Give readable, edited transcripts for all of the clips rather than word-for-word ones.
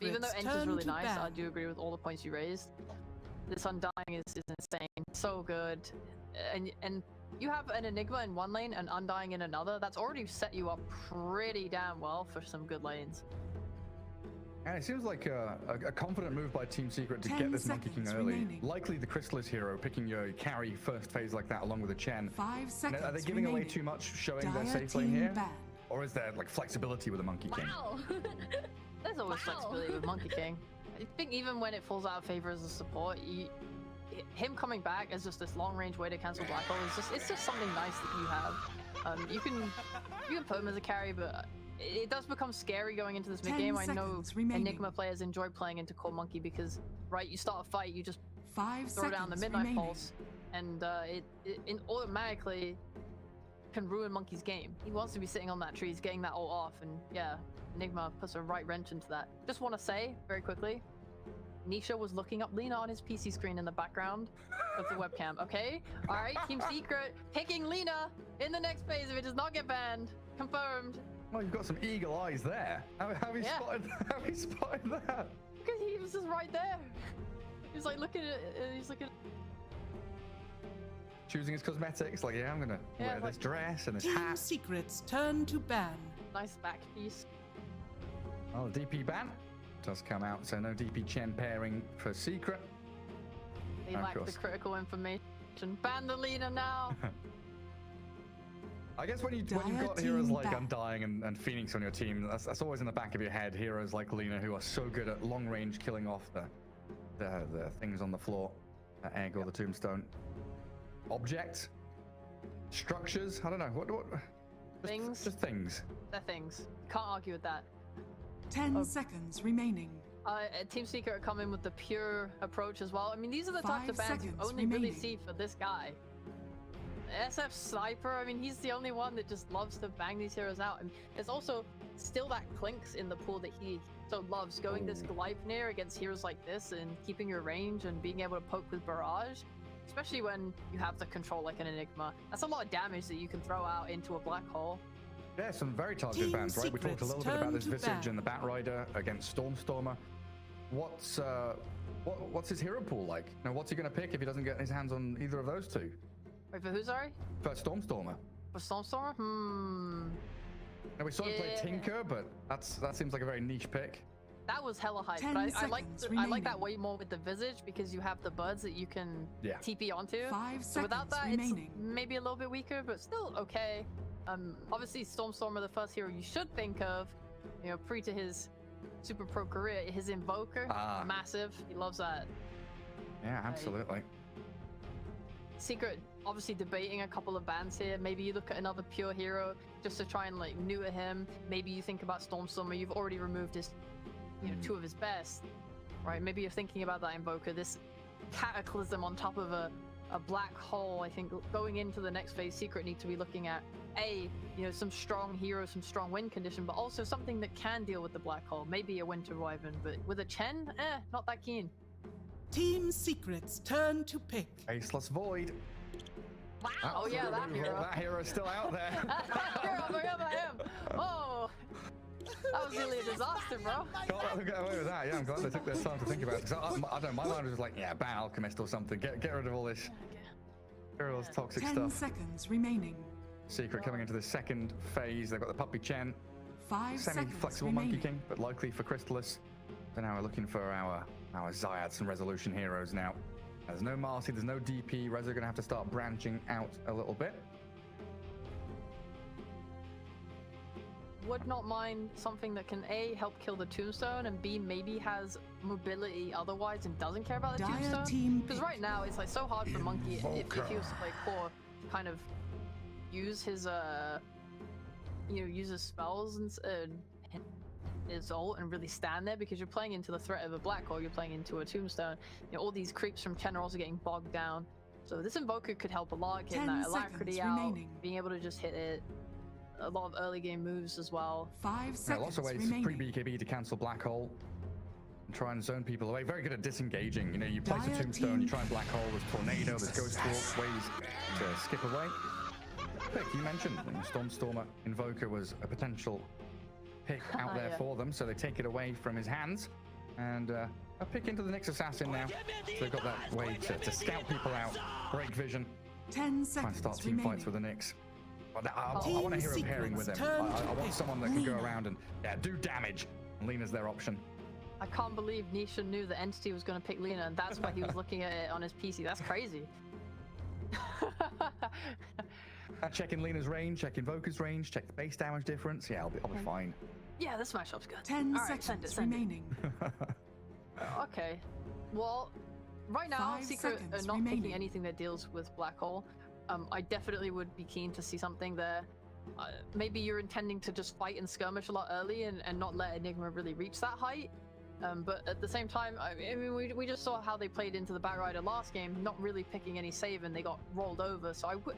Even though Ent is really nice, I do agree with all the points you raised. This Undying is insane, so good. And you have an Enigma in one lane and Undying in another. That's already set you up pretty damn well for some good lanes. And it seems like a confident move by Team Secret to get this Monkey King early. Remaining. Likely the Chrysalis hero picking your carry first phase like that along with a Chen. 5 seconds Are they giving away too much, showing their safe lane here? Or is there like flexibility with the Monkey King? Wow. There's always flexibility with Monkey King. I think even when it falls out of favor as a support, him coming back as just this long-range way to cancel Black Hole is it's just something nice that you have. You can put him as a carry, but it does become scary going into this mid game. I know Enigma players enjoy playing into Core Monkey because, right, you start a fight, you just throw down the Midnight Pulse, and it automatically can ruin Monkey's game. He wants to be sitting on that tree, he's getting that ult off, and yeah, Enigma puts a right wrench into that. Just want to say, very quickly, Nisha was looking up Lina on his PC screen in the background of the webcam, okay? Alright, Team Secret picking Lina in the next phase if it does not get banned. Confirmed. Well, you've got some eagle eyes there. Have you spotted that? Because he was just right there. He's like looking at it, he's looking at choosing his cosmetics, like, yeah, I'm gonna wear this dress and this Team hat. Secret's turn to ban. Nice back piece. Oh, the DP ban does come out, so no DP Chen pairing for Secret. They lack the critical information. Ban the leader now. I guess when you've got heroes like Undying and Phoenix on your team, that's always in the back of your head. Heroes like Lina who are so good at long range killing off the things on the floor, the egg or the tombstone. Objects, structures, I don't know, what things? Just things. They're things. Can't argue with that. 10 seconds remaining. Team Secret come in with the pure approach as well. I mean, these are the types of bans you only really see for this guy. SF Sniper, I mean, he's the only one that just loves to bang these heroes out. And there's also still that clinks in the pool that he so loves, going this Gleipnir against heroes like this and keeping your range and being able to poke with Barrage. Especially when you have the control like an Enigma. That's a lot of damage that you can throw out into a black hole. Yeah, some very targeted bans, right? We talked a little bit about this Visage and the Batrider against Stormstormer. What's his hero pool like? Now, what's he going to pick if he doesn't get his hands on either of those two? Wait, for who, sorry? For Stormstormer. For Stormstormer? Now, we sort of played Tinker, but that seems like a very niche pick. That was hella hype, but I like that way more with the Visage because you have the buds that you can TP onto. 5 so without that, remaining. It's maybe a little bit weaker, but still okay. Obviously, Stormstormer, the first hero you should think of, you know, pre to his super pro career, his Invoker, massive. He loves that. Yeah, absolutely. Secret, obviously debating a couple of bans here. Maybe you look at another pure hero just to try and like neuter him. Maybe you think about Stormstormer. You've already removed his, you know, two of his best, right? Maybe you're thinking about that Invoker, this Cataclysm on top of a black hole. I think going into the next phase, Secret need to be looking at some strong heroes, some strong win condition, but also something that can deal with the black hole. Maybe a Winter Wyvern, but with a Chen, not that keen. Team Secret's turn to pick. Faceless Void. Wow! Oh yeah, that hero. That hero is still out there. Hero, forget about him. Oh, that was really a disaster, bro. Can't let them get away with that. Yeah, I'm glad they took their time to think about it. Because I don't know, my mind was just like, yeah, ban Alchemist or something. Get rid of all this. Get rid of all this toxic 10 stuff. seconds remaining. Secret coming into the second phase. They've got the Puppy Chen. 5 Semi-flexible seconds Monkey remaining. King, but likely for Chrysalis. So now we're looking for our Zyads and Resolution heroes now. There's no Marcy, there's no DP. Res are going to have to start branching out a little bit. Would not mind something that can A, help kill the tombstone, and B, maybe has mobility otherwise and doesn't care about the tombstone. Because right now it's like so hard for Monkey if he was to play core to kind of use his use his spells and his ult and really stand there, because you're playing into the threat of a black hole, you're playing into a tombstone. You know, all these creeps from Chen are also getting bogged down. So this Invoker could help a lot, getting that Alacrity out, being able to just hit it. A lot of early game moves as well. 5 seconds lots of ways pre-BKB to cancel black hole and try and zone people away. Very good at disengaging. You know, you place a tombstone, you try and black hole, there's tornado, there's ghost walk, ways to skip away. Pick, you mentioned Stormstormer Invoker was a potential pick out there for them, so they take it away from his hands. And a pick into the Nyx Assassin now. So they've got that way to scout people out, break vision, 10 try and seconds start team remaining. fights with the Nyx. But I want a hero pairing with him. I want someone that can go around and do damage. And Lena's their option. I can't believe Nisha knew the entity was going to pick Lena, and that's why he was looking at it on his PC. That's crazy. Checking Lena's range, check Invoker's range, check the base damage difference. Yeah, I'll be fine. Yeah, this matchup's good. 10 All right, seconds send it. remaining. Okay. Well, right now, 5 Secret are seconds not remaining. picking anything that deals with Black Hole. I definitely would be keen to see something there. Maybe you're intending to just fight and skirmish a lot early and not let Enigma really reach that height. But at the same time, I mean, we just saw how they played into the Batrider last game, not really picking any save, and they got rolled over. So I would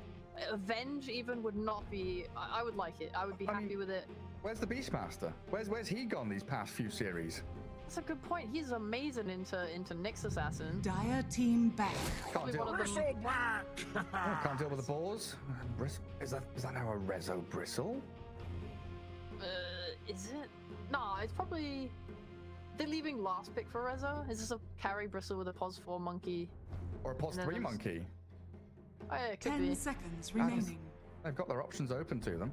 Avenge even would not be. I would like it. I would be happy with it. Where's the Beastmaster? Where's he gone these past few series? That's a good point. He's amazing into Nyx Assassin. Dire team back. Can't deal, One of them. can't deal with the balls. Is that now a Rezo Bristle? Is it? Nah, it's probably. They're leaving last pick for Rezo. Is this a carry Bristle with a pos 4 monkey? Or a pos 3 monkey? Oh, yeah, it could 10 be. seconds remaining. They've got their options open to them.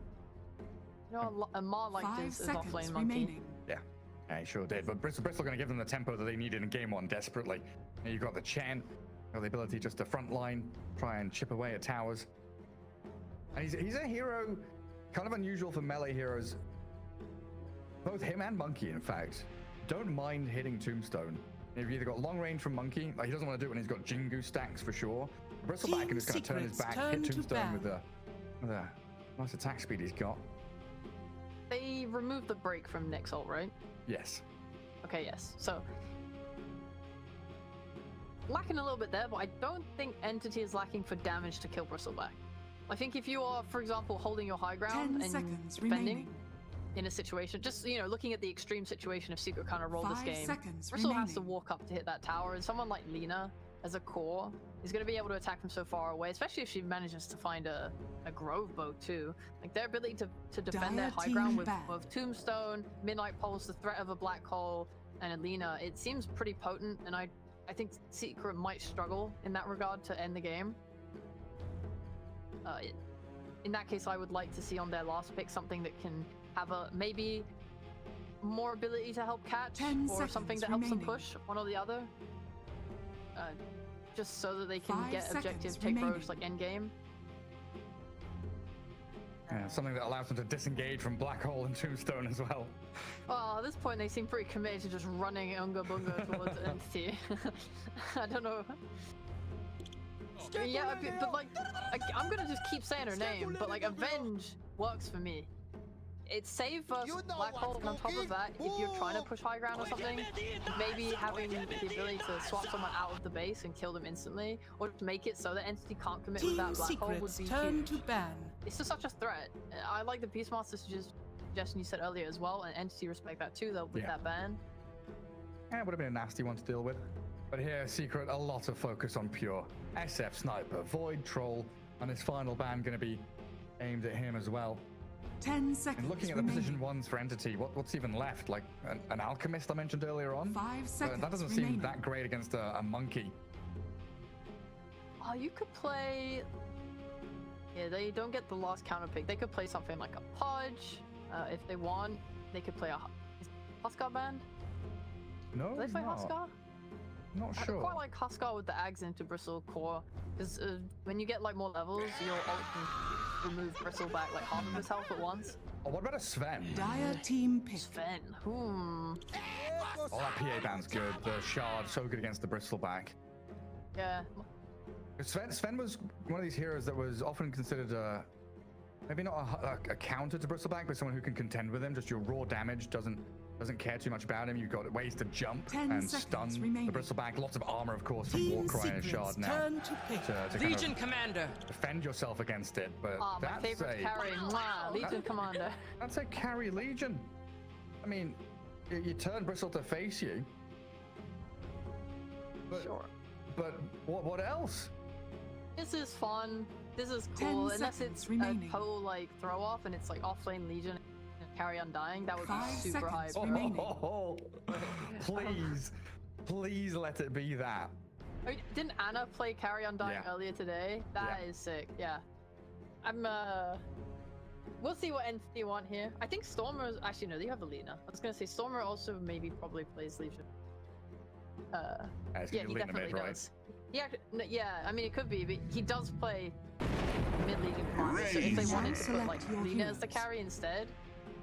You know, a Mar like 5 this is seconds offlane monkey. remaining. Yeah, he sure did. But Bristle going to give them the tempo that they needed in game 1 desperately. And you've got the Chen, you've got the ability just to front line, try and chip away at towers. And he's a hero, kind of unusual for melee heroes. Both him and Monkey, in fact, don't mind hitting Tombstone. You've either got long range from Monkey, like he doesn't want to do it when he's got Jingu stacks for sure. Bristleback can just kind of turn his back, hit Tombstone with the nice attack speed he's got. They removed the break from Nyx ult, right? Yes. Okay, yes. So lacking a little bit there, but I don't think Entity is lacking for damage to kill Bristleback. I think if you are, for example, holding your high 10 ground and seconds defending remaining. in a situation, just looking at the extreme situation if Secret kind of roll this 5 game, seconds Bristle has to remaining. walk up to hit that tower, and someone like Lena as a core is going to be able to attack from so far away, especially if she manages to find a Grove bow too. Like their ability to defend their Dire high team ground with back. Tombstone, Midnight Pulse, the threat of a black hole, and Alina, it seems pretty potent, and I think Secret might struggle in that regard to end the game. In that case, I would like to see on their last pick something that can have a maybe more ability to help catch, 10 or something seconds that helps them remaining. push one or the other. Just so that they can 5 get seconds objective, take remaining. rogues like endgame. Yeah, something that allows them to disengage from Black Hole and Tombstone as well. Well, at this point, they seem pretty committed to just running Unga Bunga towards the entity. I don't know. Yeah, but like, I'm gonna just keep saying her name, but like, Avenge works for me. It's save versus Black Hole, and on top of that, if you're trying to push high ground or something, maybe having the ability to swap someone out of the base and kill them instantly, or just make it so that entity can't commit with Team that Black Hole would Secrets be turn huge. to ban. It's just such a threat. I like the Beastmaster suggestion you said earlier as well, and Entity respect that too, though, with that ban. Yeah, it would have been a nasty one to deal with. But here, Secret, a lot of focus on Pure. SF Sniper, Void Troll, and his final ban going to be aimed at him as well. 10 seconds And looking at the remaining. position 1s for Entity, what's even left? Like an Alchemist I mentioned earlier on? 5 seconds That doesn't remaining. seem that great against a Monkey. Oh, you could play... Yeah, they don't get the last counter pick. They could play something like a Pudge. If they want, they could play a... Is Huskar band? No, Do they he's play not. Huskar? Not I sure. quite like Huskar with the Ags into Bristle core, because when you get like more levels, your ult can remove Bristle back like half of his health at once. Oh, what about a Sven? Dire team pick. Sven, Oh, that PA band's good. The Shard, so good against the Bristleback. Yeah. Sven was one of these heroes that was often considered maybe not a counter to Bristleback, but someone who can contend with him. Just your raw damage doesn't care too much about him. You've got ways to jump 10 and seconds stun remaining. the Bristleback. Lots of armor, of course, from Team Warcry and Secrets Shard now turn to pick. to kind Legion of Commander. defend yourself against it. But Ah, my that's favorite carry. Mwah, Legion Commander. That's a carry Legion. I mean, you turn Bristle to face you. But, Sure. But what else? This is fun. This is 10 cool. Unless seconds it's remaining. a total like throw off and it's like offlane Legion carry Undying, that would be 5 super hype. seconds remaining. Oh, please, please let it be that. I mean, didn't Anna play carry Undying Yeah. earlier today? That is sick, yeah. I'm we'll see what entity want here. I think Stormer actually no, they have Alina. I was gonna say Stormer also maybe probably plays Legion. It's Yeah, gonna he be Lena definitely mid, right? does. Yeah, yeah, I mean it could be, but he does play mid Legion commander. So if they wanted to put like Select your Lena as the heroes. carry instead,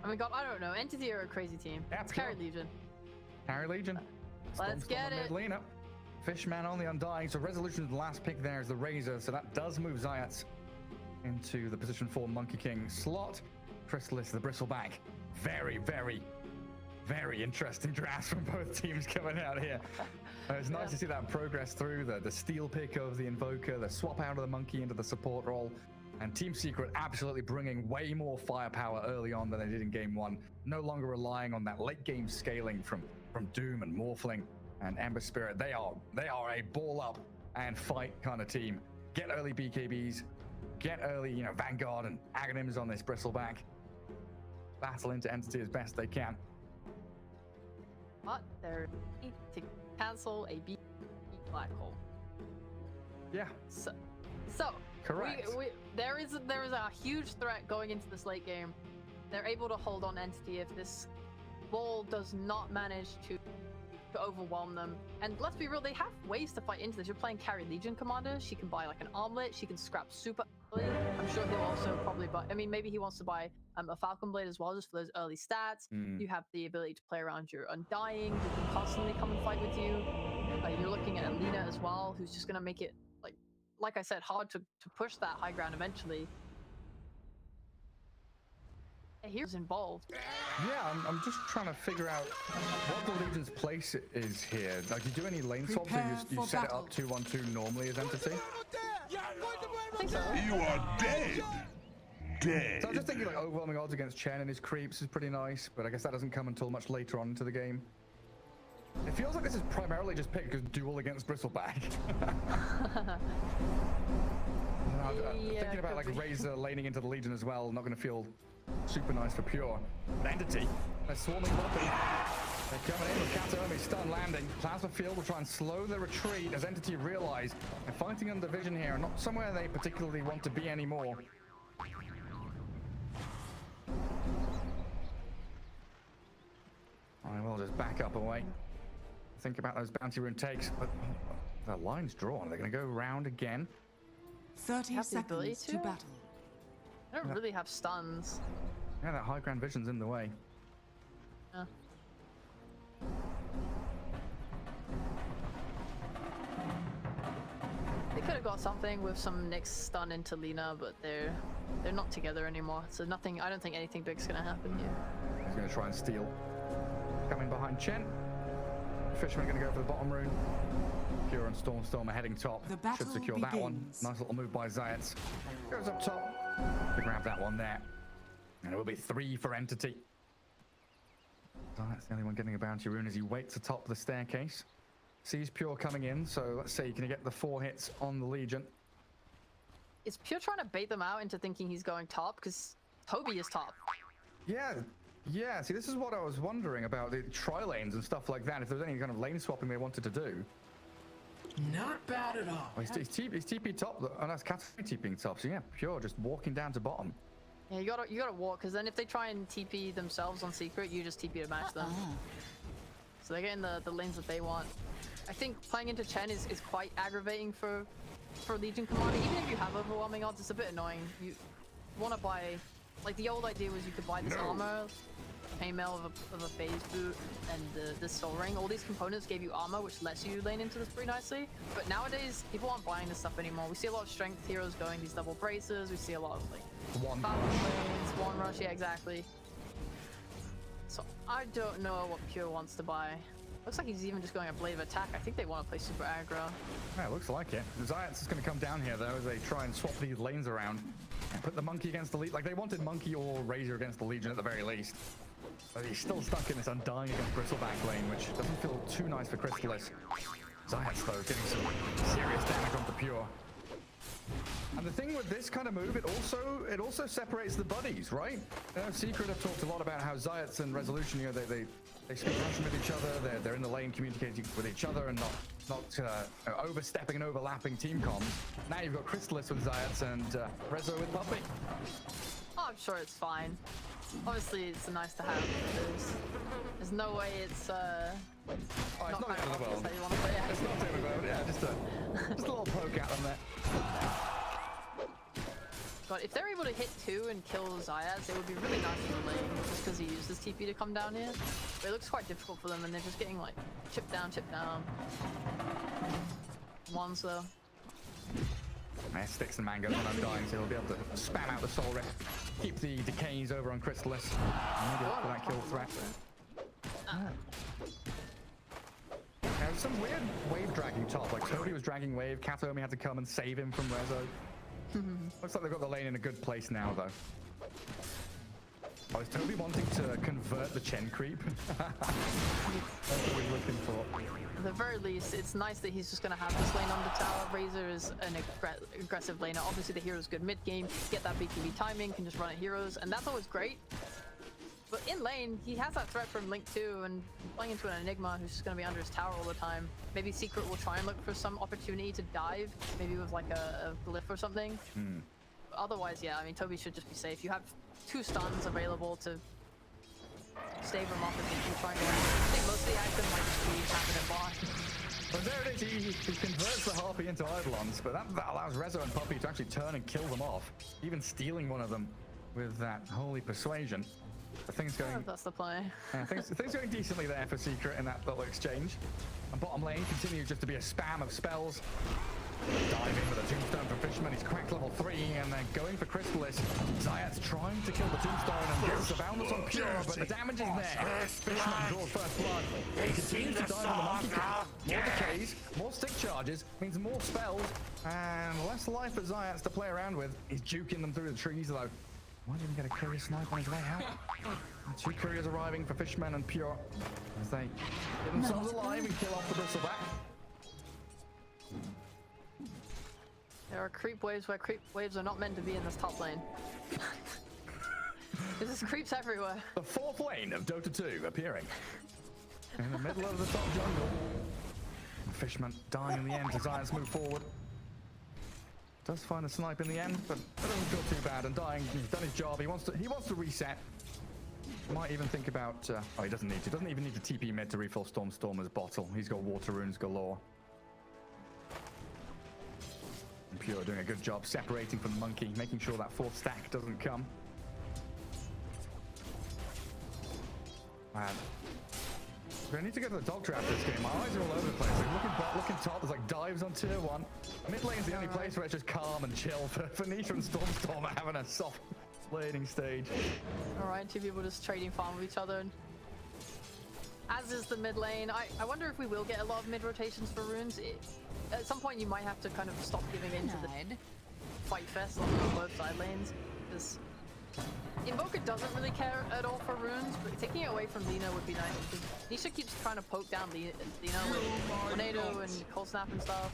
I mean, God, I don't know. Entity are a crazy team. Yeah, Let's pure. carry Legion. Harry Legion. Let's get it. Lena. Fishman on the Undying. So Resolution's last pick there is the Razor. So that does move Zayats into the position 4 Monkey King slot. Chrysalis, the Bristleback. Very, very, very interesting drafts from both teams coming out here. It's nice to see that progress through the steal pick of the Invoker, the swap out of the Monkey into the support role. And Team Secret absolutely bringing way more firepower early on than they did in game 1. No longer relying on that late game scaling from Doom and Morphling and Ember Spirit. They are a ball up and fight kind of team. Get early BKBs, get early, Vanguard and Aghanims on this Bristleback. Battle into Entity as best they can. But they're need to cancel a B black hole. Yeah, So correct. there is a huge threat going into this late game. They're able to hold on Entity if this ball does not manage to overwhelm them. And let's be real, they have ways to fight into this. You're playing carry Legion commander. She can buy like an armlet. She can scrap super early. I'm sure he'll also probably buy. I mean, maybe he wants to buy a Falcon Blade as well, just for those early stats. You have the ability to play around your Undying, who can constantly come and fight with you. You're looking at Alina as well, who's just gonna make it like I said, hard to push that high ground eventually. Here's involved. Yeah, I'm just trying to figure out what the Legion's place is here. Like, you do any lane swaps, or Prepare you for set battle. it up 2-1-2 normally as Entity? I think so. You are dead. Dead. So I'm just thinking like overwhelming odds against Chen and his creeps is pretty nice, but I guess that doesn't come until much later on into the game. It feels like this is primarily just picked because duel against Bristleback. Yeah, Thinking about could like be. Razor laning into the Legion as well, not going to feel super nice for Pure. But Entity, they're swarming weapon. They're coming in with Kataomi stun landing. Plasma Field will try and slow the retreat as Entity realize they're fighting under vision here, and not somewhere they particularly want to be anymore. I will just back up away. Think about those bounty rune takes, but the line's drawn. They're going to go round again. 30 Have the ability seconds to to? battle. I don't really have stuns. Yeah, that high ground vision's in the way. Yeah. They could have got something with some Nyx stun into Lina, but they're not together anymore. So nothing. I don't think anything big's gonna happen here. He's going to try and steal. Coming behind Chen. Fisherman going to go for the bottom rune. Pure and Storm are heading top. The battle Should secure that one. begins. Nice little move by Zayats. Goes up top to grab that one there. And it will be 3 for Entity. Zayats the only one getting a bounty rune as he waits atop the staircase. Sees Pure coming in, so let's see, can he get the 4 hits on the Legion? Is Pure trying to bait them out into thinking he's going top? Because Toby is top. Yeah, see, this is what I was wondering about the tri-lanes and stuff like that, if there's any kind of lane swapping they wanted to do. Not bad at all. Oh, he's TP top, and that's Katsumi TPing top, so yeah, Pure just walking down to bottom. Yeah, you gotta walk, because then if they try and TP themselves on secret, you just TP to match them. So they're getting the lanes that they want. I think playing into Chen is quite aggravating for Legion Commander. Even if you have overwhelming odds, it's a bit annoying. You want to buy, like the old idea was you could buy this armor, chainmail of a phase boot, and the soul ring. All these components gave you armor, which lets you lane into this pretty nicely. But nowadays, people aren't buying this stuff anymore. We see a lot of strength heroes going these double braces. We see a lot of like One Falcon rush. lanes, one rush. Yeah, exactly. So I don't know what Pure wants to buy. Looks like he's even just going a blade of attack. I think they want to play super aggro. Yeah, it looks like it. Zayats is going to come down here though as they try and swap these lanes around and put the Monkey against the Legion. Like they wanted Monkey or Razor against the Legion at the very least. But he's still stuck in this Undying against Bristleback lane, which doesn't feel too nice for Chrysalis. Zayats though getting some serious damage onto Pure. And the thing with this kind of move, it also separates the buddies, right? Secret have talked a lot about how Zayats and Resolution, they speak Russian with each other. They're in the lane communicating with each other and not overstepping and overlapping team comms. Now you've got Crystallis with Zayats and Rezo with Puppy. Oh, I'm sure it's fine. Obviously, it's nice to have. There's no way it's Oh, it's not the kind end of the obvious world. how you want to play it. It's not the end of the world. Yeah, just a little poke at them there. But if they're able to hit 2 and kill Zayas, it would be really nice for the lane, just because he uses TP to come down here. But it looks quite difficult for them, and they're just getting like chipped down. Ones though. Yeah, Sticks and Mangoes when I'm dying, so he'll be able to spam out the Soul Rift, keep the decays over on Crystallis, and maybe look for that kill threat. There's some weird wave dragging top, like Toby was dragging wave, Katomi had to come and save him from Rezo. Looks like they've got the lane in a good place now, though. Oh, is Toby wanting to convert the Chen creep? That's what we're looking for. At the very least, it's nice that he's just going to have this lane on the tower. Razor is an aggressive laner. Obviously, the hero's good mid-game. Get that BKB timing, can just run at heroes, and that's always great. But in lane, he has that threat from Link too, and playing into an Enigma who's just going to be under his tower all the time. Maybe Secret will try and look for some opportunity to dive, maybe with like a glyph or something. But otherwise, yeah, I mean, Toby should just be safe. You have 2 stuns available to stave him off if you try and go. I think most of the action might just be tapping it behind. But there it is, he converts the Harpy into Eidolons, but that allows Rezo and Puppy to actually turn and kill them off, even stealing one of them with that Holy Persuasion. The thing's going... That's the play. Yeah, things going decently there for Secret in that little exchange. And bottom lane continues just to be a spam of spells. Dive in with a Tombstone for Fishman, he's cracked level 3, and then going for Crystallis. Zayat's trying to kill the Tombstone and gets the boundless on Pure, but the damage is there. Fishman draws first blood. He continues to die on the Monkey King. More decays, more stick charges, means more spells, and less life for Zayats to play around with. He's juking them through the trees, though. Might even get a courier snipe on his way out. And 2 couriers arriving for Fishman and Pure as they get themselves alive and kill off the Bristleback. There are creep waves where creep waves are not meant to be in this top lane. There's creeps everywhere. The 4th lane of Dota 2 appearing in the middle of the top jungle. And Fishman dying in the end as Zayas move forward. Does find a snipe in the end, but it doesn't feel too bad. And dying, he's done his job. He wants to reset. Might even think about. Oh, he doesn't need to. Doesn't even need to TP mid to refill Storm's bottle. He's got water runes galore. And Pure doing a good job separating from Monkey, making sure that 4th stack doesn't come. Man. I need to go to the dog trap this game. My eyes are all over the place. Like, looking bot, looking top, there's like dives on tier 1. Mid lane's the only place where it's just calm and chill for Nisha and Storm are having a soft laning stage. Alright, 2 people just trading farm with each other. As is the mid lane. I wonder if we will get a lot of mid rotations for runes. At some point you might have to kind of stop giving in to the fight fest on both side lanes. Because Invoker doesn't really care at all for runes, but taking it away from Lina would be nice. Because Nisha keeps trying to poke down Lina with Tornado and Cold Snap and stuff.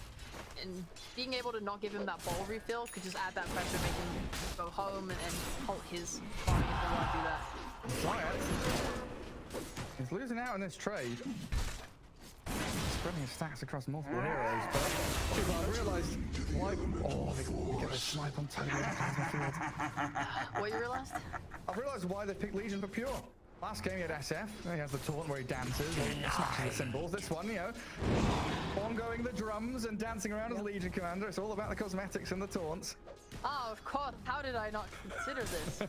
And being able to not give him that ball refill could just add that pressure, make him go home and halt his farm if they want to do that. Zayat is losing out in this trade. Spreading his stacks across multiple heroes, but I realised why... Oh, they get a snipe on Toby in the plasma field. What you realised? I've realised why they picked Legion for Pure. Last game he had SF, he has the taunt where he dances, where he smashes the cymbals. This one, you know, ongoing the drums and dancing around as Legion Commander. It's all about the cosmetics and the taunts. Oh, of course. How did I not consider this?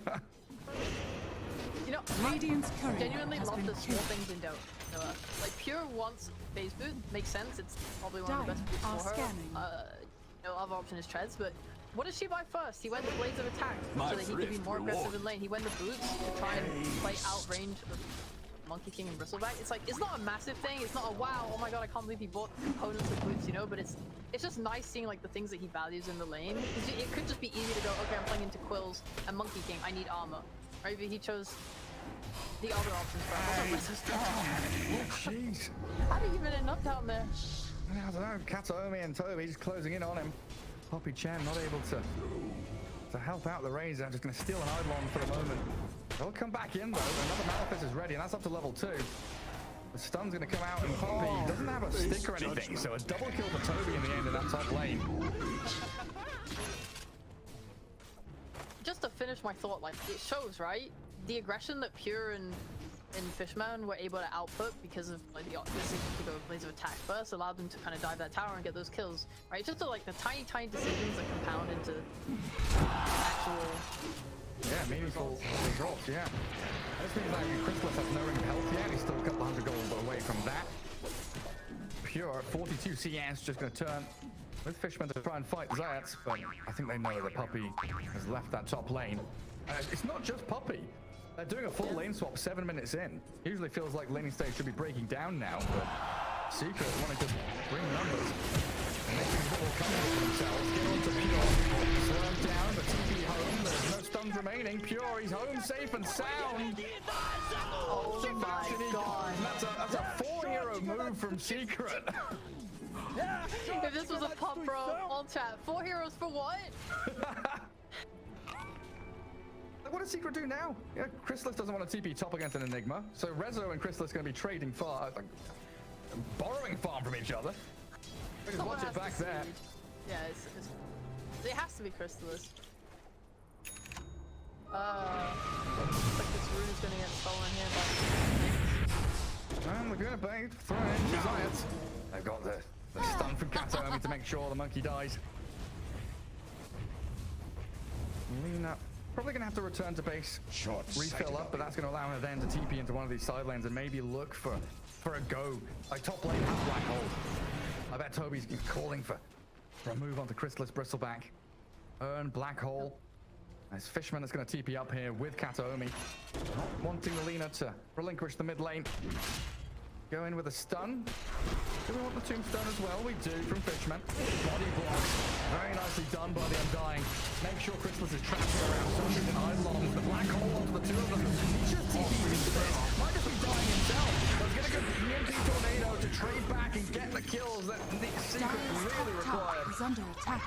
You know, Radiant's I courier genuinely has love been the small killed. things in Dota. Like, Pure wants phase boot, makes sense. It's probably one of the best boots Are for her. scanning. Other option is treads, but what does she buy first? He went the Blades of Attack so that he could be more aggressive in lane. He went the boots to try and play outrange of Monkey King and Bristleback. It's like, it's not a massive thing. It's not a wow, oh my god, I can't believe he bought components of boots, you know, but it's just nice seeing like the things that he values in the lane. It could just be easy to go, okay, I'm playing into Quills and Monkey King, I need armor. Right, but he chose the other options for him. Oh, jeez. How did he even end up down there? I don't know, Katomi and Toby just closing in on him. Poppy Chen not able to help out the Razor. Just going to steal an Eidolon for the moment. They'll come back in though. Another Malefice is ready, and that's up to level 2. The stun's going to come out, and Poppy doesn't have a stick or anything, so a double kill for Toby in the end in that top lane. Just to finish my thought, like, it shows, right? The aggression that Pure and Fishman were able to output because of like the opposite to go plays of attack first allowed them to kind of dive that tower and get those kills, right? Just the, like the tiny decisions that compound into actual meaningful drops. Yeah, this means like Chrysalis has no ring of health yet. He's still a couple hundred gold away from that. Pure 42 CS just going to turn with Fishman to try and fight Zayats, but I think they know that Puppy has left that top lane. It's not just Puppy. They're doing a full lane swap 7 minutes in. Usually feels like laning stage should be breaking down now, but Secret wanting to bring numbers and make things a bit more comfortable for themselves. Get on to Pure. Slow him down, but TP home. There's no stuns remaining. Pure, he's home safe and sound. Oh my god. That's a 4-hero move from Secret. If this was a pub, bro, all chat. 4 heroes for what? What does Secret do now? Yeah, Chrysalis doesn't want to TP top against an Enigma, so Rezo and Chrysalis are going to be trading borrowing farm from each other. Just watch it back there. Yeah, it has to be Chrysalis. Looks like this rune is going to get stolen here by and we're going to bait, throw in Giants. They've got the stun from Katomi to make sure the monkey dies. Lina probably going to have to return to base, refill up, but that's going to allow her then to TP into one of these side lanes and maybe look for a go. Like top lane has Black Hole. I bet Toby's calling for a move onto Chrysalis Bristleback. Earn Black Hole. As Fishman is going to TP up here with Kataomi. Not wanting the Lina to relinquish the mid lane. Go in with a stun. Do we want the tombstone as well? We do from Fishman. Body block. Very nicely done by the Undying. Make sure Chrysalis is trapped around something in Eidolon. The Black Hole onto the two of them. He's just TP'd into this. Might just be dying himself. But he's going to go EMP Tornado to trade back and get the kills that the Secret really required. Is under attack.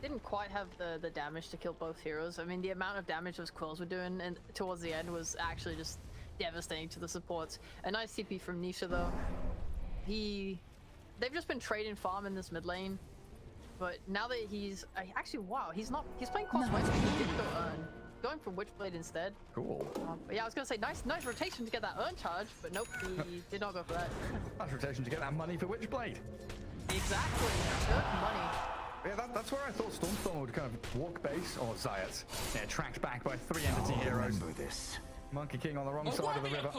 Didn't quite have the damage to kill both heroes. I mean, the amount of damage those quills were doing and towards the end was actually just devastating to the supports. A nice TP from Nisha though. They've just been trading farm in this mid lane, but now that he's actually he's playing cross white, so he did go earn, going for Witchblade instead. Cool. But yeah, I was gonna say nice rotation to get that earn charge, but nope, he did not go for that. Nice rotation to get that money for Witchblade. Exactly, good money. Yeah, that's where I thought Stormstorm would kind of walk base, or Zayat. Yeah, tracked back by 3 entity heroes. Remember this. Monkey King on the wrong side of the river.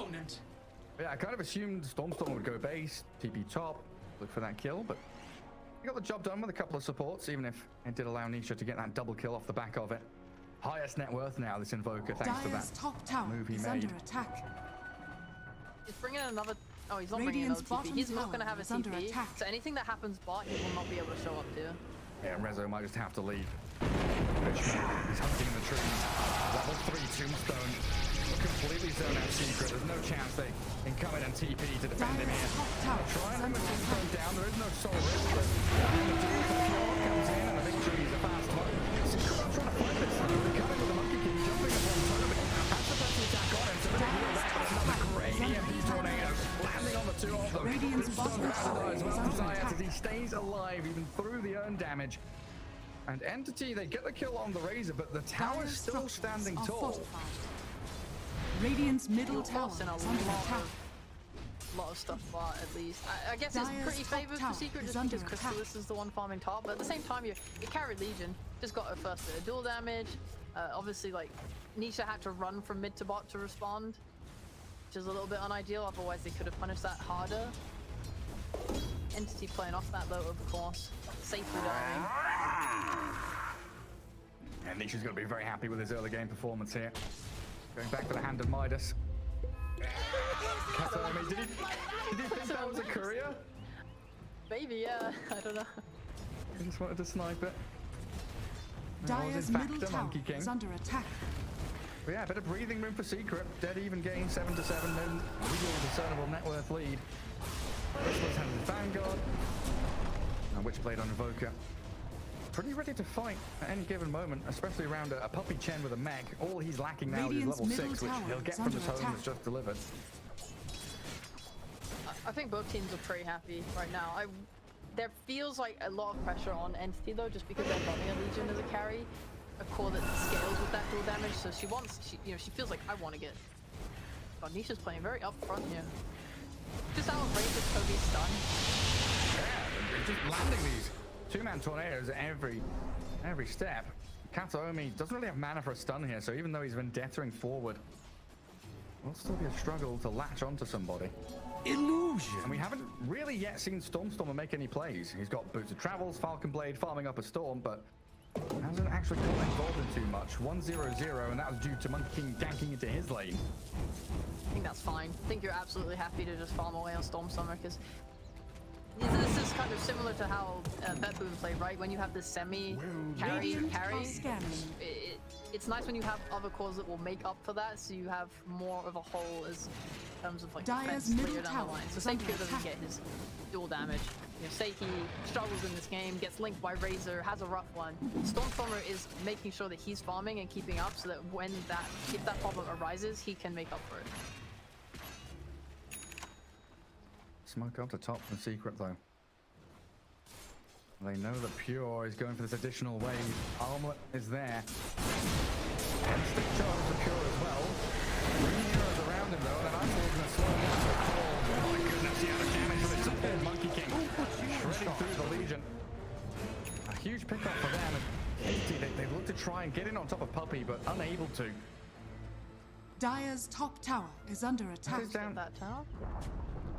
Yeah, I kind of assumed Stormstorm would go base, TP top, look for that kill, but he got the job done with a couple of supports, even if it did allow Nisha to get that double kill off the back of it. Highest net worth now, this Invoker, thanks to Dire's that top tower move he is made. under attack. He's bringing another. Oh, he's not Radiant's bringing another TP. He's not going to have a bottom tower is under TP. attack. So anything that happens bot, he will not be able to show up to. Yeah, Rezo might just have to leave. Fishman, he's hunting in the trees. Level 3 Tombstone. Completely zone out Secret. There's no chance they can come in and TP to defend him here. Try and bring the Tombstone down. There is no soul risk, but the Doom from Fjord comes in and the victory is a fast one. Secret not trying to fight this. They're coming with the Monkey King, jumping upon Toby. Has the first attack on him, so they heal that, but another great EMP tornado landing on the two of them. Radiant's bottom tower As is well under as Zayat attack. as he stays alive even through the earn damage. And Entity, they get the kill on the Razor, but the tower's Dire's still structures standing are tall. fortified. Radiant's middle You're tower forcing a is under attack. lot of stuff bot at least. I guess it's Dire's pretty top favored tower for Secret is just under because attack. Chrysalis is the one farming top, but at the same time you carried Legion. Just got a first bit of dual damage. Obviously like Nisha had to run from mid to bot to respond, which is a little bit unideal, otherwise they could have punished that harder. Entity playing off that though, of course. Safely dying. And Nisha's going to be very happy with his early game performance here. Going back to the hand of Midas. Kataomi, did he think that was a courier? Maybe, yeah. I don't know. He just wanted to snipe it. That was Dire's in fact middle a tower Monkey King. is under attack. But yeah, a bit of breathing room for Secret. Dead even game 7-7, no real discernible net worth lead. Chrysalis has his Vanguard. And Witchblade on Invoker. pretty ready to fight at any given moment, especially around a puppy Chen with a mech. All he's lacking now is level 6, which he'll get from the tome that's just delivered. I think both teams are pretty happy right now. There feels like a lot of pressure on Entity though, just because they're running a Legion as a carry, a core that scales with that dual damage. So she feels like I want to get. God, Nisha's playing very up front here. Just out of range of Kobe's stun. Yeah, just landing these two-man tornadoes at every step. Kataomi doesn't really have mana for a stun here, so even though he's vendettering forward, it'll still be a struggle to latch onto somebody. Illusion. And we haven't really yet seen Stormstormer make any plays. He's got Boots of Travels, Falcon Blade, farming up a Storm, but hasn't actually got involved in too much. 1-0-0, and that was due to Monkey King ganking into his lane. I think that's fine. I think you're absolutely happy to just farm away on Stormstormer, because this is kind of similar to how Betboon played, right? When you have this semi-carry, it's nice when you have other cores that will make up for that, so you have more of a whole as in terms of like defense later down the line. So say Q doesn't get his dual damage. You know, say he struggles in this game, gets linked by Razor, has a rough one. Stormstormer is making sure that he's farming and keeping up, so that if that problem arises, he can make up for it. Smoke up to top from Secret though. They know that Pure is going for this additional wave. Armlet is there. And stick charge for Pure as well. 3 heroes around him though, and then Iceland's going to slow him down to a call. Oh my goodness, he had a damage from his support Monkey King. Shredding through the Legion. A huge pickup for them. And they look to try and get in on top of Puppy, but unable to. Dire's top tower is under attack. Down that tower.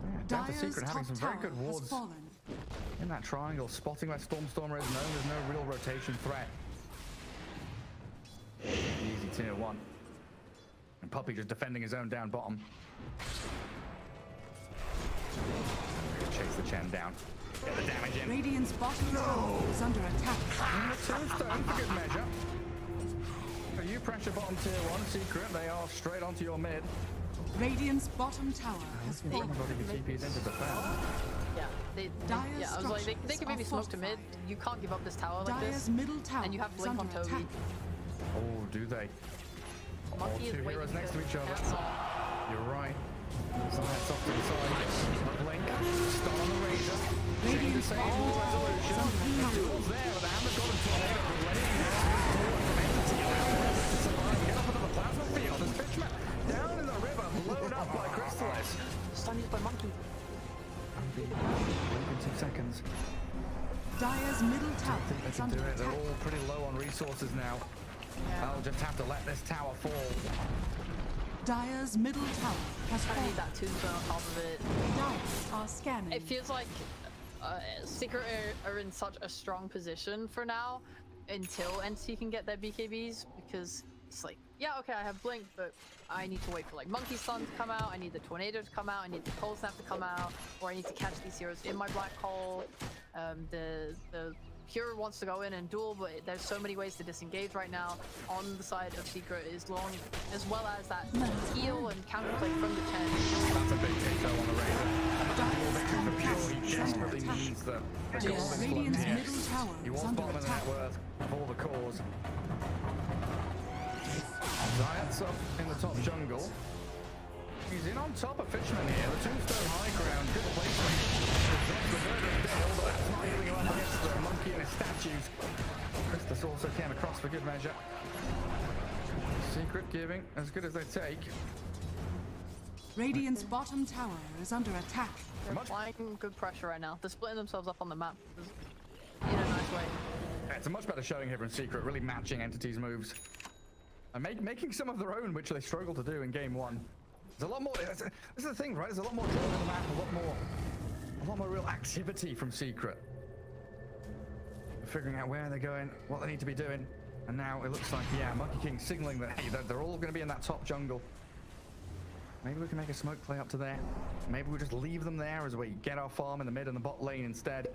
Yeah, down to Dire's Secret having some very good has wards fallen. in that triangle, spotting where Stormstormer is. There's no real rotation threat. Easy tier 1. And Puppy just defending his own down bottom. Chase the Chen down. Get the damage in. Radiant's bottom tower is under attack. And the tombstone for good measure. So you pressure bottom tier 1, Secret. They are straight onto your mid. Radiant's bottom tower has fallen. Everybody can TP's into the defense. Yeah, I was like, they can maybe smoke to mid. You can't give up this tower like Dire's this. middle tower And you have is Blink on under Toby. attack. Oh, do they? Monkey is 2 waiting heroes next to each other. cancel. You're right. Zayat's off to the side. Blink. Stun on the Razor. Radiant Disables resolution. The duel's there, but the Hammer's got him tornado. Letting him forward from Entity. And now Razor to survive. Get up into the plasma field. As Fitchman down in the river, blown up by Crystallis. Stun used by Monkey. Blink in 2 seconds. Dire's middle I tower think they is can under do it. They're attack. all pretty low on resources now. Yeah. I'll just have to let this tower fall. Dire's middle tower has I fallen. need that tombstone on top of it. Dire are scanning. It feels like Secret are in such a strong position for now until Entity can get their BKBs, because it's like, yeah, okay, I have Blink, but I need to wait for like Monkey Stun to come out, I need the Tornado to come out, I need the Cold Snap to come out, or I need to catch these heroes in my Black Hole. The Pure wants to go in and duel, but there's so many ways to disengage right now on the side of Secret, as well as that heal and counterplay from the 10. That's a big hit though on the Razor. And the Pure, he desperately needs the Radiant's middle tower He is wants under bottom of the attack. net worth of all the cores. Zayat's up in the top jungle. He's in on top of Fitchman here. The tombstone high ground, good placement. The murder's dead, although that's not healing him up against the monkey and his statues. Christus also came across for good measure. Secret giving as good as they take. Radiant's bottom tower is under attack. They're applying good pressure right now. They're splitting themselves up on the map in a nice way. Yeah, it's a much better showing here from Secret, really matching Entity's moves. And making some of their own, which they struggled to do in game 1. There's a lot more. This is the thing, right? There's a lot more drawn on the map, a lot more real activity from Secret. Figuring out where they're going, what they need to be doing, and now it looks like, yeah, Monkey King signaling that hey, they're all going to be in that top jungle. Maybe we can make a smoke play up to there. Maybe we just leave them there as we get our farm in the mid and the bot lane instead.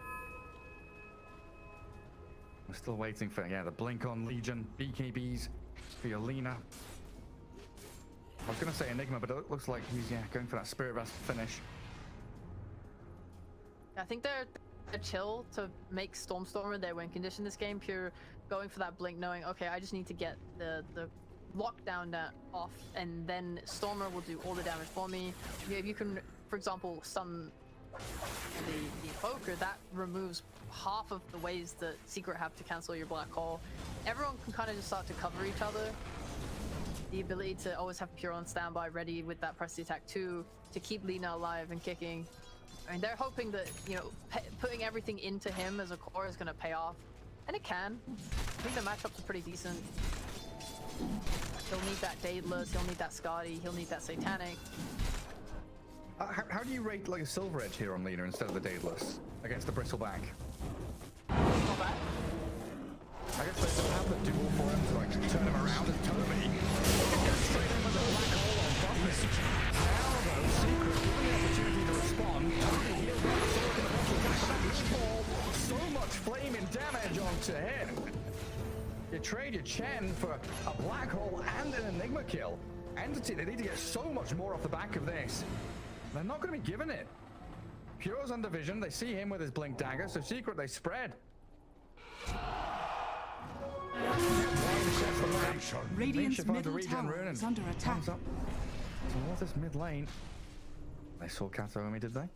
We're still waiting for, yeah, the blink on Legion, BKBs for Yelena. I was going to say Enigma, but it looks like he's, yeah, going for that Spirit Vest finish. I think they're a chill to make Stormstormer their win condition this game. Pure going for that blink, knowing okay, I just need to get the lockdown off, and then Stormer will do all the damage for me. If you can, for example, stun the Evoker, that removes half of the ways that Secret have to cancel your black hole. Everyone can kind of just start to cover each other. The ability to always have Pure on standby, ready with that press the attack too, to keep Lina alive and kicking. I mean, they're hoping that, you know, putting everything into him as a core is going to pay off. And it can. I think the matchups are pretty decent. He'll need that Daedalus, he'll need that Scotty, he'll need that Satanic. How do you rate like a Silver Edge here on Lina instead of the Daedalus against the Bristleback? Not bad. I guess they still have the duel for him to like turn him around as Toby. Straight in with the black hole on Buffy. Now though, Secret given the opportunity to respond. Toby healed by the sword in the bottle attack, but that lead ball, so much flaming damage onto him. You trade your Chen for a black hole and an Enigma kill. Entity, they need to get so much more off the back of this. They're not going to be given it. Pure's under vision. They see him with his blink dagger, so Secret they spread. Radiant's middle tower is under attack. Up towards this mid lane. They saw Kataomi, did they?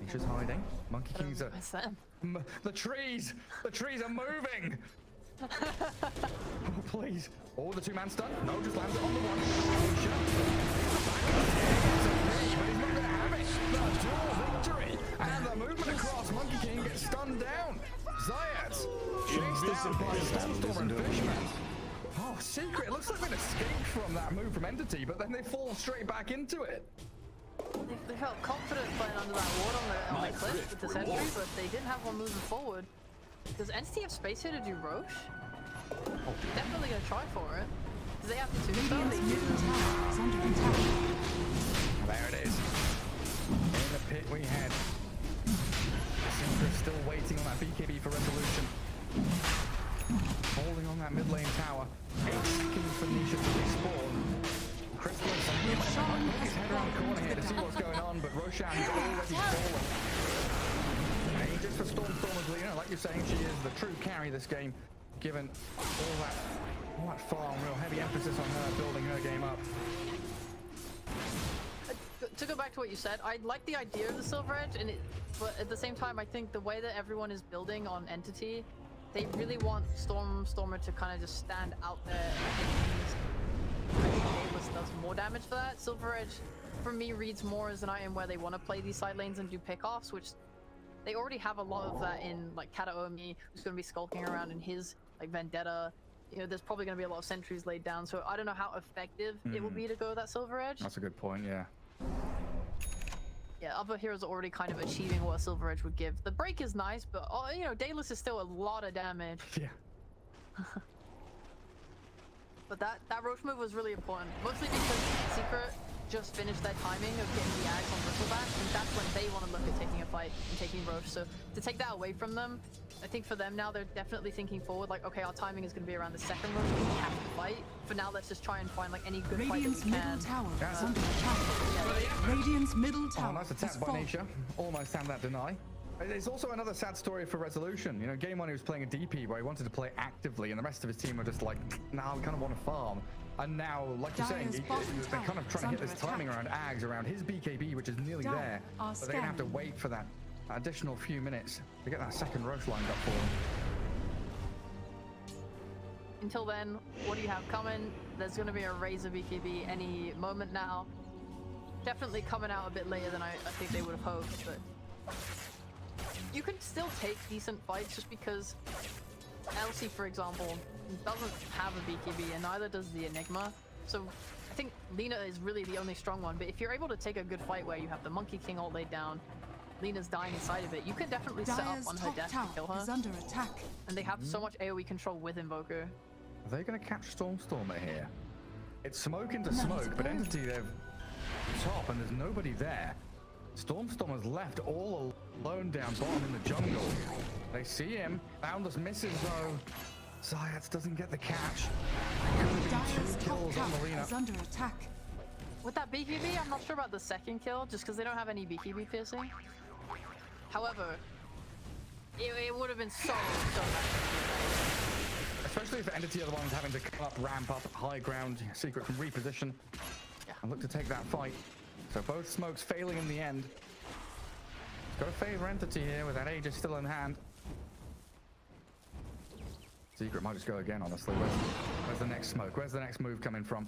Nisha's hiding. Monkey King's are... The trees are moving! Oh, please. Oh, the two-man stun. No, just lands it on the one. But he's not going to have it. The dual victory. And the movement across. Monkey King gets stunned down. Zayat chased down by Stormstormer and Fishman. Oh, Secret. It looks like they've escaped from that move from Entity, but then they fall straight back into it. They felt confident playing under that ward on the cliff with the sentry, but they didn't have one moving forward. Does Entity have space here to do Roche? Oh. Definitely gonna try for it. Because they have the Radiant's tombstone. middle tower is under attack. There it is. In the pit we head. Secret still waiting on that BKB for resolution. Holding on that mid lane tower. 8 seconds for Nisha to respawn. Crystal is on his head around the corner here to see what's going on, but Roshan's already fallen. Just for Stormstormer's Lina, like you're saying, she is the true carry this game, given all that farm, real heavy emphasis on her building her game up. To go back to what you said, I like the idea of the Silver Edge, but at the same time, I think the way that everyone is building on Entity, they really want Stormer to kind of just stand out there. I think Daedalus does more damage for that. Silver Edge, for me, reads more as an item where they want to play these side lanes and do pickoffs, which they already have a lot of that in like Kataomi, who's going to be skulking around in his like Vendetta. You know, there's probably going to be a lot of sentries laid down, so I don't know how effective it will be to go that Silver Edge. That's a good point, yeah. Yeah, other heroes are already kind of achieving what a Silver Edge would give. The break is nice, but you know, Daedalus is still a lot of damage. Yeah. But that Roche move was really important, mostly because Secret just finished their timing of getting the Axe on Bristleback, and that's when they want to look at taking a fight and taking Roche. So to take that away from them, I think for them now, they're definitely thinking forward, like, okay, our timing is going to be around the second Roche, we have to fight. For now, let's just try and find like any good Radiant's fight that we can. middle tower is under attack. Radiant's middle tower Nice is attack by fallen. Nisha. Almost had that deny. It's also another sad story for Resolution. You know, game 1 he was playing a DP where he wanted to play actively, and the rest of his team were just like, nah, we kind of want to farm. And now, like you're saying, they're kind of trying to hit this timing around Ags, around his BKB, which is nearly there. But they're going to have to wait for that additional few minutes to get that second Roche lined up for them. Until then, what do you have coming? There's going to be a Razor BKB any moment now. Definitely coming out a bit later than I think they would have hoped, but you can still take decent fights just because Elsie, for example, doesn't have a BKB and neither does the Enigma. So I think Lina is really the only strong one, but if you're able to take a good fight where you have the Monkey King all laid down, Lina's dying inside of it, you can definitely set up on her death to kill her. Is under attack. And they have so much AoE control with Invoker. Are they going to catch Stormstormer here? It's smoke into smoke, but Entity, they're top and there's nobody there. Stormstormer's left all alone down bottom in the jungle. They see him. Boundless misses though. Zayat doesn't get the catch. Dire's Two top kills on tower Marina. is under attack. With that BKB, I'm not sure about the second kill, just because they don't have any BKB piercing. However, It would have been so nice. Especially if Entity are the ones having to come up, ramp up, high ground. Secret can reposition and look to take that fight. So both smokes failing in the end. Got to favor Entity here with that Aegis still in hand. Secret might just go again, honestly. Where's the next smoke? Where's the next move coming from?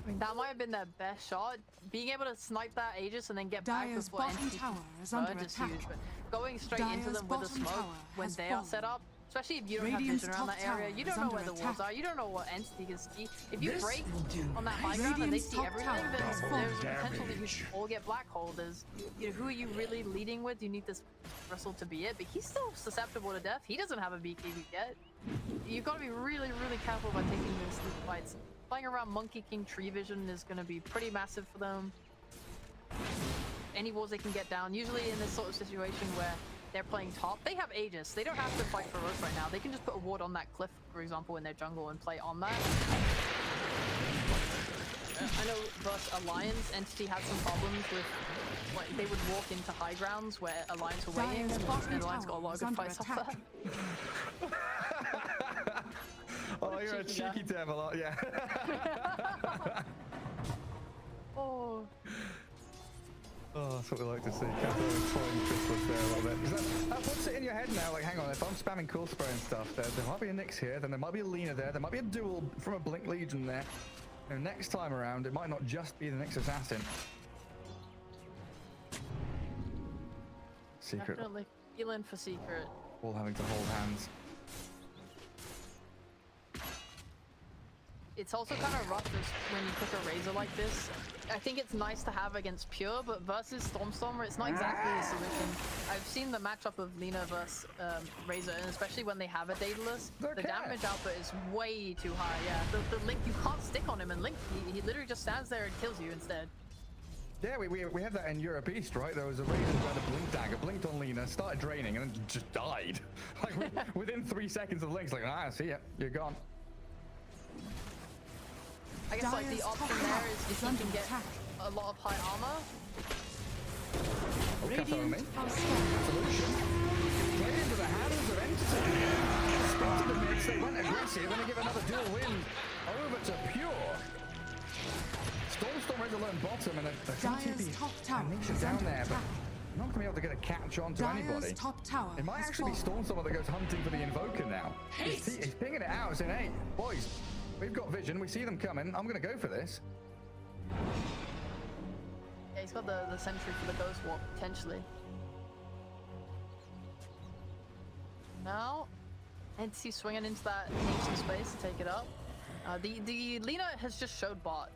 I mean, that might have been their best shot. Being able to snipe that Aegis and then get back Dyer's before bottom Entity tower is under merge is attack. huge. But going straight into Dyer's them with a bottom smoke tower when has they are fallen. set up, especially if you don't Radiant's have vision around top that area, tower you is don't know under where the walls attack. are, you don't know what Entity can see. If you This break will do. on that high ground and they Radiant's see top everything, tower then has there's fallen. a potential that you should all get black hole. There's, you know, who are you really leading with? You need this Russell to be it, but he's still susceptible to death. He doesn't have a BKB yet. You've got to be really, really careful about taking those sleep fights. Playing around Monkey King tree vision is going to be pretty massive for them. Any walls they can get down. Usually in this sort of situation where they're playing top, they have Aegis. They don't have to fight for Roach right now. They can just put a ward on that cliff, for example, in their jungle and play on that. I know versus Alliance, Entity had some problems with, like, they would walk into high grounds where Alliance were waiting, and Alliance got a lot of good fights off that. Oh, you're a cheeky devil, yeah. Oh. Oh, that's what we like to see. Capital toying triplets there a little bit. 'Cause that puts it in your head now, like, hang on, if I'm spamming cool spray and stuff, there might be a Nyx here, then there might be a Lina there might be a duel from a Blink Legion there. And next time around, it might not just be the Nyx Assassin. Secret, Definitely feeling for Secret. all having to hold hands. It's also kind of rough when you pick a Razor like this. I think it's nice to have against Pure, but versus Stormstormer, it's not exactly a solution. I've seen the matchup of Lina versus Razor, and especially when they have a Daedalus, the damage output is way too high. Yeah, the Link, you can't stick on him, and Link, he literally just stands there and kills you instead. Yeah, we had that in Europe East, right? There was a Razor who had a Blink Dagger, blinked on Lina, started draining, and then just died. Like, within 3 seconds of the Link's like, ah, see ya, you're gone. I guess like the option there is if you can get a lot of high armor. Radiant are Solution. Played into the hands of Entity. Spotted the mix, they went aggressive, and they give another dual win over to Pure. Stormstorm is alone bottom, and a Dyer's top tower Nisha is down under there, but attack. not going to be able to get a catch on to anybody. Dyer's top tower It might has actually be fallen. Stormstormer that goes hunting for the Invoker now. He's pinging it out, saying, hey, boys, we've got vision, we see them coming, I'm going to go for this. Yeah, he's got the sentry for the Ghost Walk, potentially. Now, Entity swinging into that ancient space to take it up. The Lina has just showed bot.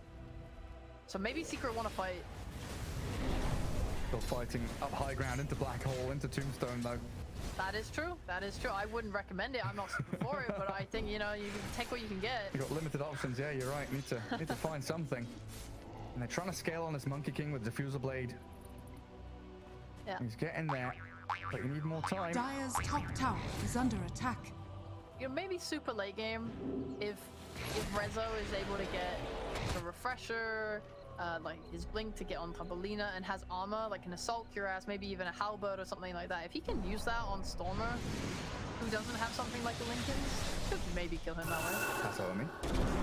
So maybe Secret want to fight. Still fighting up high ground into Black Hole, into Tombstone, though. That is true. That is true. I wouldn't recommend it. I'm not super for it, but I think, you know, you can take what you can get. You've got limited options, yeah, you're right. Need to find something. And they're trying to scale on this Monkey King with Diffuser Blade. Yeah. He's getting there, but you need more time. Dyer's top tower is under attack. You know, maybe super late game, if Rezo is able to get a refresher, like his blink to get on top of Lina, and has armor like an assault cuirass, maybe even a halberd or something like that. If he can use that on Stormer, who doesn't have something like the Lincolns, could maybe kill him that way. That's all I mean.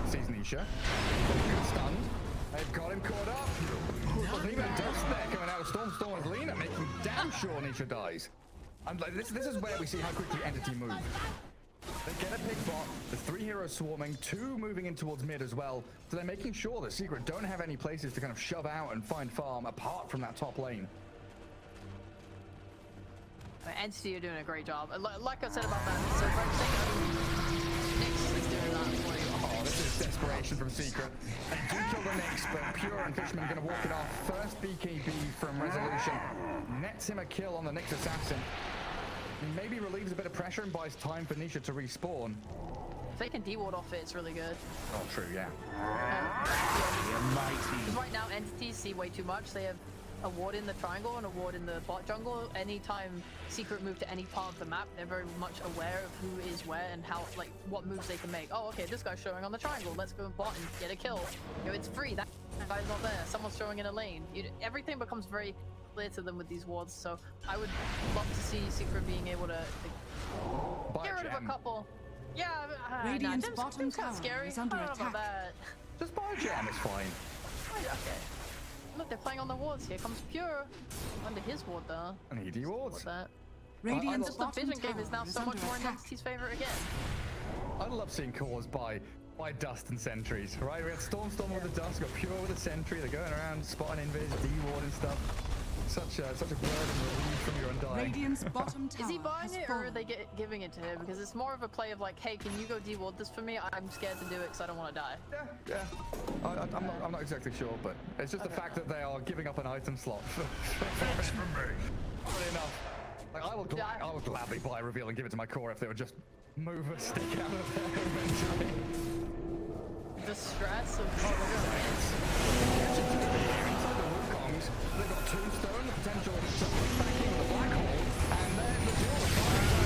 Sees Nisha. Good stunned. They've got him caught up. There's even a dust there coming out of Stormstormer's Lina, making damn sure Nisha dies. And like, this is where we see how quickly Entity move. They get a big bot, the 3 heroes swarming, 2 moving in towards mid as well, so they're making sure that Secret don't have any places to kind of shove out and find farm apart from that top lane. Entity are doing a great job. Like I said about that, so Nyx is doing that for you. Oh, this is desperation from Secret. They do kill the Nyx, but Pure and Fishman are going to walk it off. First BKB from Resolution. Nets him a kill on the Nyx Assassin. He maybe relieves a bit of pressure and buys time for Nisha to respawn. If they can D-ward off it, it's really good. Oh, true, yeah. Because right now, entities see way too much. They have a ward in the triangle and a ward in the bot jungle. Anytime Secret move to any part of the map, they're very much aware of who is where and how, like, what moves they can make. Oh, okay, this guy's showing on the triangle. Let's go bot and get a kill. You know, it's free. That guy's not there. Someone's showing in a lane. Everything becomes very clear to them with these wards. So I would love to see Secret being able to Buy get rid of a gem. couple. Yeah, Radiant's Gem's bottom kind of tower scary. is under I don't know about attack. that. Just buy a gem, it's fine. Right, okay. Look, they're playing on the wards. Here comes Pure under his ward though. And ED wards. What's that? Radiant's Just the bottom vision game tower is now so under much more in attack. Entity's favor again. I love seeing cores by dust and sentries, right? We had Storm with the dust, got Pure with the sentry. They're going around spotting invis, D-ward and stuff. Such a burden relieved from your undying. Radiant's bottom tower Is he buying has it or are fallen. they giving it to him? Because it's more of a play of like, hey, can you go D-ward this for me? I'm scared to do it because I don't want to die. Yeah. I'm not exactly sure, but it's just the fact that they are giving up an item slot. Thanks for me. Funny enough. Like, I will gladly buy a reveal and give it to my core if they would just move a stick out of there eventually. The stress of Inside the Wukongs, they've got Tombstone, the potential to push back into the black hole, and then the duel of fire.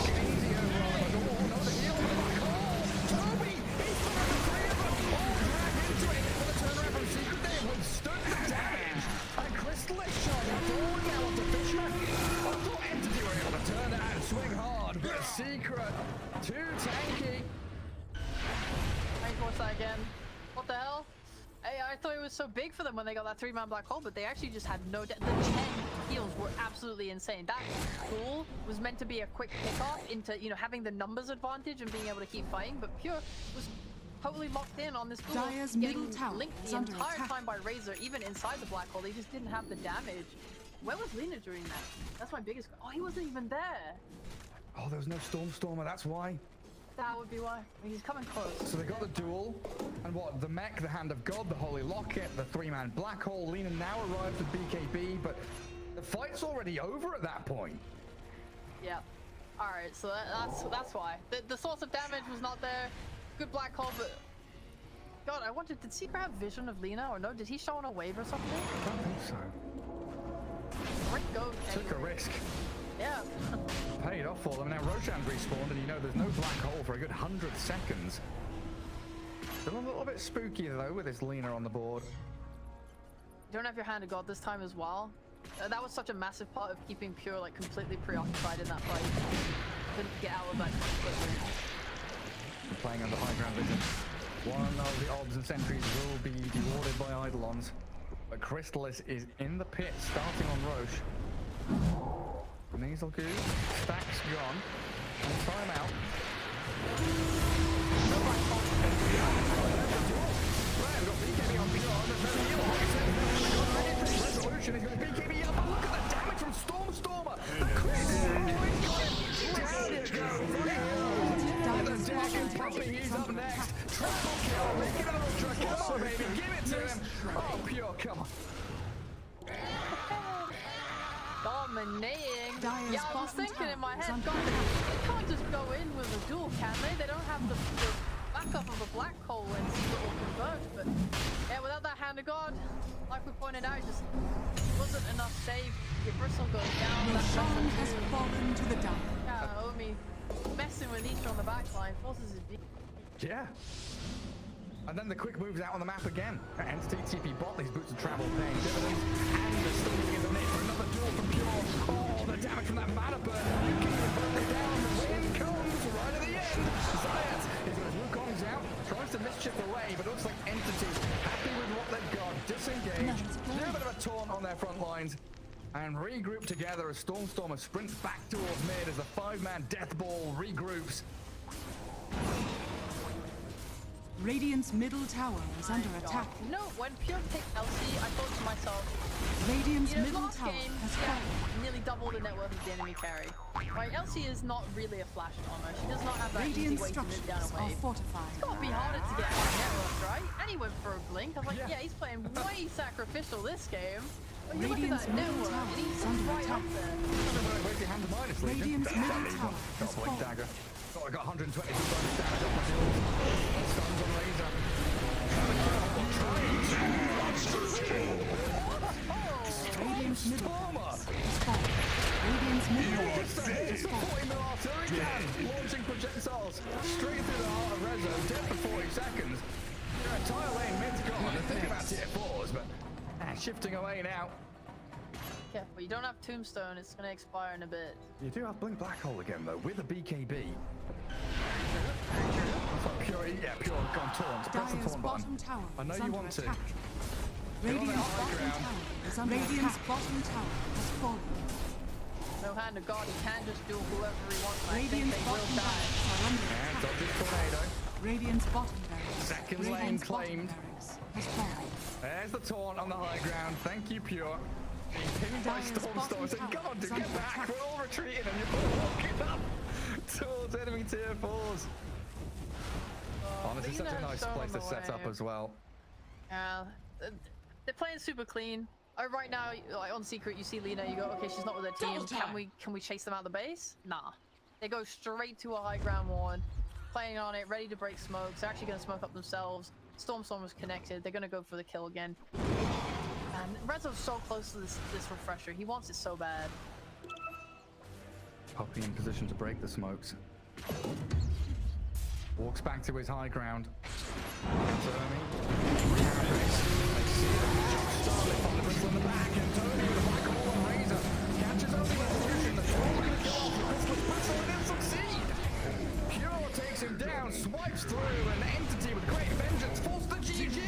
Gainsy over on the door. No, the heal from the black hole. Toby, he's put up the three of them. All dragged into it. But the turnaround from Secret they have withstood the damage. And Crystal is shining forward now onto Fishman. I thought Entity were able to turn out and swing hard, but Secret, too tanky. I watch that again. What the hell? Hey, I thought it was so big for them when they got that 3-man black hole, but they actually just had no. The 10 heals were absolutely insane. That pool was meant to be a quick pickoff into having the numbers advantage and being able to keep fighting, but Pure was totally locked in on this pool. Dire's getting middle tower linked is the under entire attack. time by Razor, even inside the black hole. They just didn't have the damage. Where was Lena during that? That's my biggest. Oh, he wasn't even there. Oh, there was no Stormer, that's why. That would be why. He's coming close. So they got the duel, and what? The mech, the Hand of God, the Holy Locket, the 3-man black hole. Lena now arrives with BKB, but the fight's already over at that point. Yeah. All right. So that's why the source of damage was not there. Good black hole, but God, I wondered, did Secret have vision of Lena or no? Did he show on a wave or something? I don't think so. Great go. Took a risk. Yeah. Paid off for them. Now Roshan's respawned, and there's no black hole for a good 100 seconds. Still a little bit spooky though with this Lena on the board. You don't have your Hand of God this time as well. That was such a massive part of keeping Pure like completely preoccupied in that fight. Couldn't get out of that quickly. Playing under high ground vision. One of the obs and sentries will be rewarded by Eidolons. But Crystallis is in the pit, starting on Roche. Nasal goo, stacks gone, and time out. Right, we've got BKB on beyond, there's no heal. Resolution is going to BKB up, but look at the damage from Stormer! The crit! Oh, he's got it! Down it goes! The Dagon's pumping, he's up next. Triple kill, make it an ultra, come on baby, give it to him! Oh, Pure, come on. Dominating. Dire's Yeah, I was bottom thinking in my tower is head, under God, attack. they can't just go in with a duel, can they? They don't have the backup of a black hole when Secret will converge. But yeah, without that Hand of God, like we pointed out, just wasn't enough save. Your bristle goes down. That Roshan pressure has too. fallen to the down. Yeah, Omi messing with each on the backline forces his beat. Yeah. And then the quick moves out on the map again. Entity TP bot, these boots of travel paying dividends. And the stunning is a need for another duel from Pure. Oh, the damage from that mana burn. You can even burn it down. The win comes right at the end. Zayat is with his Wukongs out, tries to mischief away, but looks like Entity happy with what they've got. Disengage. Do a bit of a taunt on their front lines. And regroup together as Stormer sprints back towards mid as the 5-man death ball regroups. Radiant's middle tower is under attack. You know, when Pure picked Elsie, I thought to myself, Radiant's middle last tower game, has yeah, fallen. nearly double the net worth of the enemy carry. Right, Elsie is not really a flash armor. She does not have that easy Radiant way to move down structures a are wave. fortified. It's gotta be harder to get high net worth, right? And he went for a blink. I was like, yeah, he's playing way sacrificial this game. But you look at Radiant's that net middle worth, tower and he's is under right attack. up there. Where's your hand of minus, Legion? Radiant's middle tower Got has a blink fallen. dagger. Oh, I got 122 bonus damage off my duels. Stuns on Razor. Radiant's middle Stormer! has fallen. Radiant's middle It's a 40 mil artillery cannon launching projectiles straight through the heart of Rezo, dead for 40 seconds. Your entire lane mid's gone. They're thinking about tier 4s, but shifting away now. Yeah, but you don't have Tombstone. It's gonna expire in a bit. You do have Blink Black Hole again, though, with a BKB. That's what Pure, yeah, Pure gone taunt. Press the Dire's taunt bottom button. tower I know is you under want to. attack. Get on that Radiant's high bottom ground. tower is under Radiant's bottom tower has fallen. No hand of God, he can just do whoever he wants. I think Radiant's they will bottom die. barracks are under And attack. dodges Tornado. Radiant's bottom barracks. Second lane Radiant's claimed. bottom barracks has fallen. There's the taunt on the high ground. Thank you, Pure. Being pinned by Dire's Stormstorm. bottom Said, tower come on, is dude, under get back. attack. We're all retreating and you're all walking up towards enemy tier 4s. Honestly, such a Lina's nice shown place to the set up way. as well. Yeah, they're playing super clean. Right now, like on Secret, you see Lina, you go, okay, she's not with her team. Can we chase them out of the base? Nah. They go straight to a high ground ward, playing on it, ready to break smokes. They're actually going to smoke up themselves. Storm was connected. They're going to go for the kill again. And Rezo's so close to this refresher. He wants it so bad. Poppy in position to break the smokes. Walks back to his high ground. On the back, and Tony with a black hole and razor catches only execution. The troll gonna go off the Christmas Bristle and he'll succeed. Pure takes him down, swipes through, and Entity with great vengeance force the GG.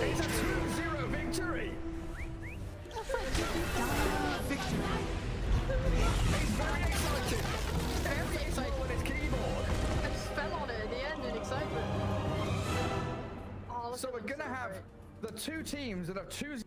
It's a 2-0 victory. Victory. He's very excited. Every excited on his keyboard. I just fell on it at the end in excitement. Oh, look So at we're them gonna have celebrate. the two teams that have 2-0